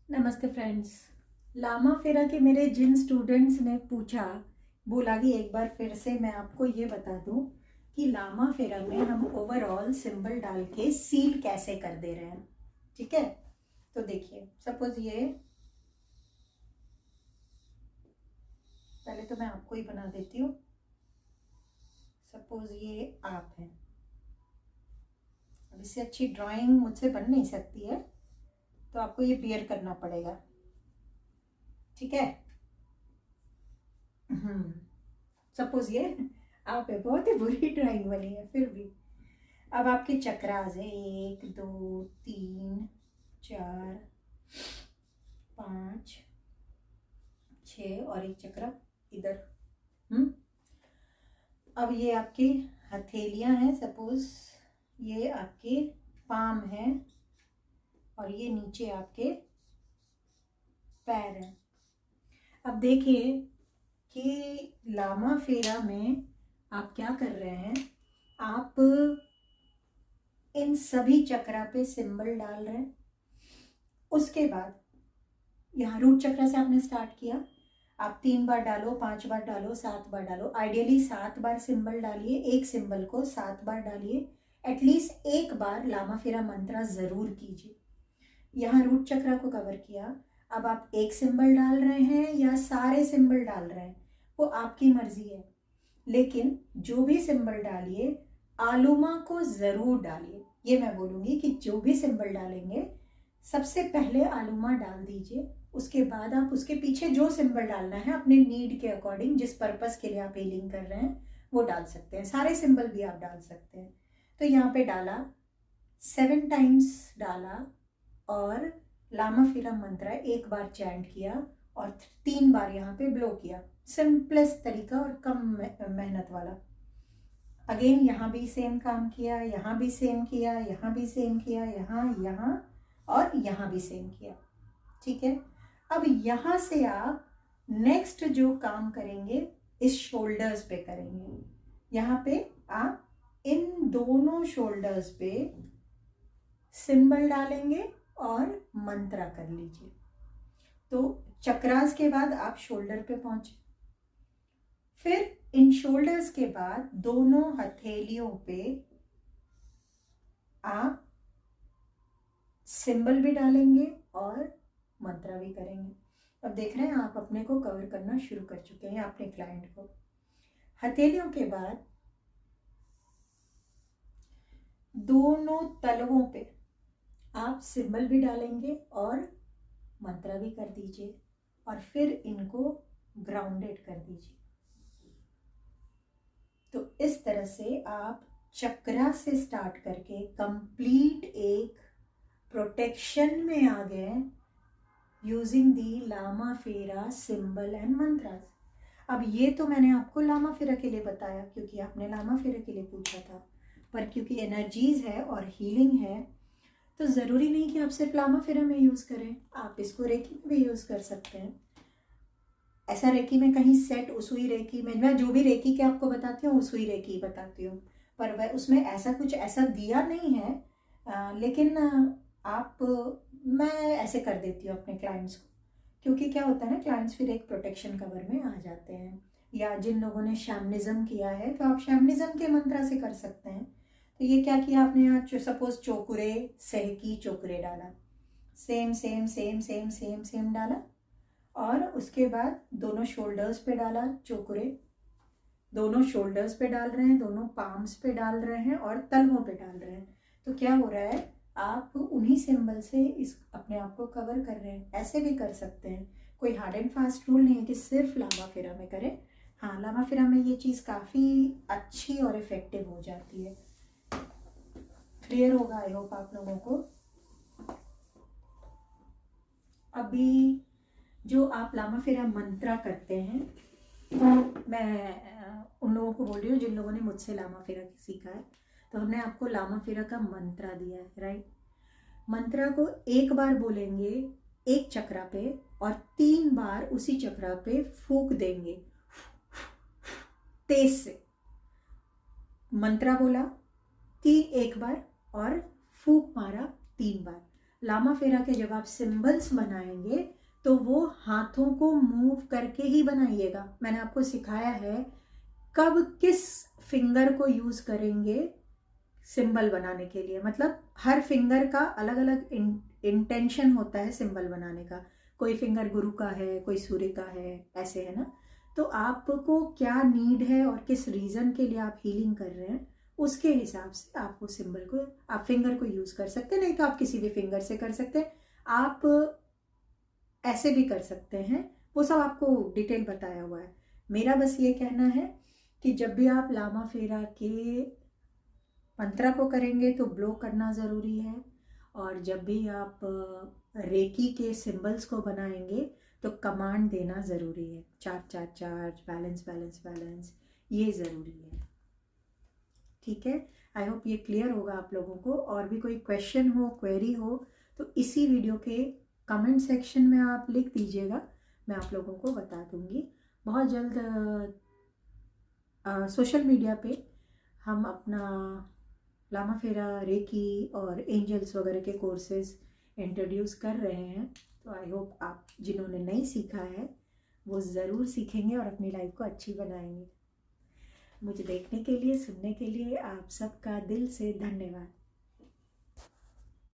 नमस्ते फ्रेंड्स। लामा फेरा के मेरे जिन स्टूडेंट्स ने पूछा, बोला कि एक बार फिर से मैं आपको ये बता दूं कि लामा फेरा में हम ओवरऑल सिंबल डाल के सील कैसे कर दे रहे हैं। ठीक है, तो देखिए, सपोज ये, पहले तो मैं आपको ही बना देती हूँ। सपोज ये आप हैं। अब इससे अच्छी ड्राइंग मुझसे बन नहीं सकती है, तो आपको ये बियर करना पड़ेगा। ठीक है। सपोज ये आप है। बहुत ही बुरी ड्राइंग बनी है फिर भी। अब आपके चक्रास है 1 2 3 4 5 6 और एक चक्रा इधर। अब ये आपकी हथेलियां हैं। सपोज ये आपके पाम है और ये नीचे आपके पैर हैं। अब देखिए कि लामा फेरा में आप क्या कर रहे हैं। आप इन सभी चक्रा पे सिंबल डाल रहे हैं। उसके बाद यहाँ रूट चक्र से आपने स्टार्ट किया। आप 3 बार डालो, 5 बार डालो, 7 बार डालो। आइडियली 7 बार सिंबल डालिए। एक सिंबल को 7 बार डालिए। एटलीस्ट एक बार लामा फेरा मंत्रा जरूर कीजिए। यहाँ रूट चक्र को कवर किया। अब आप एक सिंबल डाल रहे हैं या सारे सिंबल डाल रहे हैं, वो आपकी मर्जी है। लेकिन जो भी सिंबल डालिए, आलूमा को जरूर डालिए। ये मैं बोलूंगी कि जो भी सिंबल डालेंगे, सबसे पहले आलूमा डाल दीजिए। उसके बाद आप उसके पीछे जो सिंबल डालना है अपने नीड के अकॉर्डिंग, जिस पर्पस के लिए आप हीलिंग कर रहे हैं, वो डाल सकते हैं। सारे सिंबल भी आप डाल सकते हैं। तो यहाँ पे डाला, 7 टाइम्स डाला और लामा फेरा मंत्र एक बार चैंट किया और 3 बार यहाँ पे ब्लो किया। सिंपलेस्ट तरीका और कम मेहनत वाला। अगेन यहाँ भी सेम काम किया, यहाँ भी सेम किया, यहाँ भी सेम किया, यहाँ और यहाँ भी सेम किया। ठीक है। अब यहाँ से आप नेक्स्ट जो काम करेंगे इस शोल्डर्स पे करेंगे। यहाँ पे आप इन दोनों शोल्डर्स पे सिंबल डालेंगे और मंत्रा कर लीजिए। तो चक्रास के बाद आप शोल्डर पे पहुंचे। फिर इन शोल्डर्स के बाद दोनों हथेलियों पे आप सिंबल भी डालेंगे और मंत्रा भी करेंगे। अब देख रहे हैं आप अपने को कवर करना शुरू कर चुके हैं, अपने क्लाइंट को। हथेलियों के बाद दोनों तलवों पे आप सिंबल भी डालेंगे और मंत्रा भी कर दीजिए और फिर इनको ग्राउंडेड कर दीजिए। तो इस तरह से आप चक्रा से स्टार्ट करके कंप्लीट एक प्रोटेक्शन में आ गए यूजिंग दी लामा फेरा सिंबल एंड मंत्रास। अब ये तो मैंने आपको लामा फेरा के लिए बताया क्योंकि आपने लामा फेरा के लिए पूछा था, पर क्योंकि एनर्जीज है और हीलिंग है तो ज़रूरी नहीं कि आप सिर्फ लामा फेरा में यूज़ करें। आप इसको रेकी में भी यूज़ कर सकते हैं। ऐसा रेकी में कहीं सेट उसुई रेकी में, मैं जो भी रेकी के आपको बताती हूँ उसुई रेकी बताती हूँ, पर वह उसमें ऐसा कुछ ऐसा दिया नहीं है। लेकिन आप मैं ऐसे कर देती हूँ अपने क्लाइंट्स को, क्योंकि क्या होता है ना, क्लाइंट्स फिर एक प्रोटेक्शन कवर में आ जाते हैं। या जिन लोगों ने शैमनिज्म किया है तो आप शैमनिज्म के मंत्रा से कर सकते हैं। तो ये क्या किया आपने, यहाँ सपोज चोकुरे सहकी चोकुरे डाला, same same same same same same डाला और उसके बाद दोनों शोल्डर्स पे डाला चोकुरे। दोनों शोल्डर्स पे डाल रहे हैं, दोनों पाम्स पे डाल रहे हैं और तलवों पे डाल रहे हैं। तो क्या हो रहा है, आप उन्हीं सिंबल से इस अपने आप को कवर कर रहे हैं। ऐसे भी कर सकते हैं, कोई हार्ड एंड फास्ट रूल नहीं है कि सिर्फ लामा फेरा में करें। हाँ, लामा फेरा में ये चीज़ काफ़ी अच्छी और इफेक्टिव हो जाती है। क्लियर होगा आई होप आप लोगों को। अभी जो आप लामा फेरा मंत्रा करते हैं, मैं उन लोगों को बोल रही हूँ जिन लोगों ने मुझसे लामा फेरा सीखा है। तो हमने आपको लामा फेरा का मंत्रा दिया है, राइट। मंत्रा को एक बार बोलेंगे एक चक्रा पे और 3 बार उसी चक्रा पे फूंक देंगे तेज से। मंत्रा बोला कि एक बार और फूंक मारा 3 बार। लामा फेरा के जब आप सिंबल्स बनाएंगे तो वो हाथों को मूव करके ही बनाइएगा। मैंने आपको सिखाया है कब किस फिंगर को यूज करेंगे सिंबल बनाने के लिए। मतलब हर फिंगर का अलग अलग इंटेंशन होता है सिंबल बनाने का। कोई फिंगर गुरु का है, कोई सूर्य का है, ऐसे है ना। तो आपको क्या नीड है और किस रीजन के लिए आप हीलिंग कर रहे हैं, उसके हिसाब से आप वो सिंबल को, आप फिंगर को यूज कर सकते हैं। नहीं तो आप किसी भी फिंगर से कर सकते हैं, आप ऐसे भी कर सकते हैं। वो सब आपको डिटेल बताया हुआ है। मेरा बस ये कहना है कि जब भी आप लामा फेरा के मंत्र को करेंगे तो ब्लो करना ज़रूरी है, और जब भी आप रेकी के सिंबल्स को बनाएंगे तो कमांड देना ज़रूरी है। Charge charge charge, balance balance balance, ये ज़रूरी है। ठीक है, आई होप ये क्लियर होगा आप लोगों को। और भी कोई क्वेश्चन हो, क्वेरी हो, तो इसी वीडियो के कमेंट सेक्शन में आप लिख दीजिएगा, मैं आप लोगों को बता दूंगी। बहुत जल्द सोशल मीडिया पे हम अपना लामा फेरा, रेकी और एंजल्स वगैरह के कोर्सेज इंट्रोड्यूस कर रहे हैं। तो आई होप आप जिन्होंने नहीं सीखा है वो ज़रूर सीखेंगे और अपनी लाइफ को अच्छी बनाएंगे। मुझे देखने के लिए, सुनने के लिए आप सबका दिल से धन्यवाद।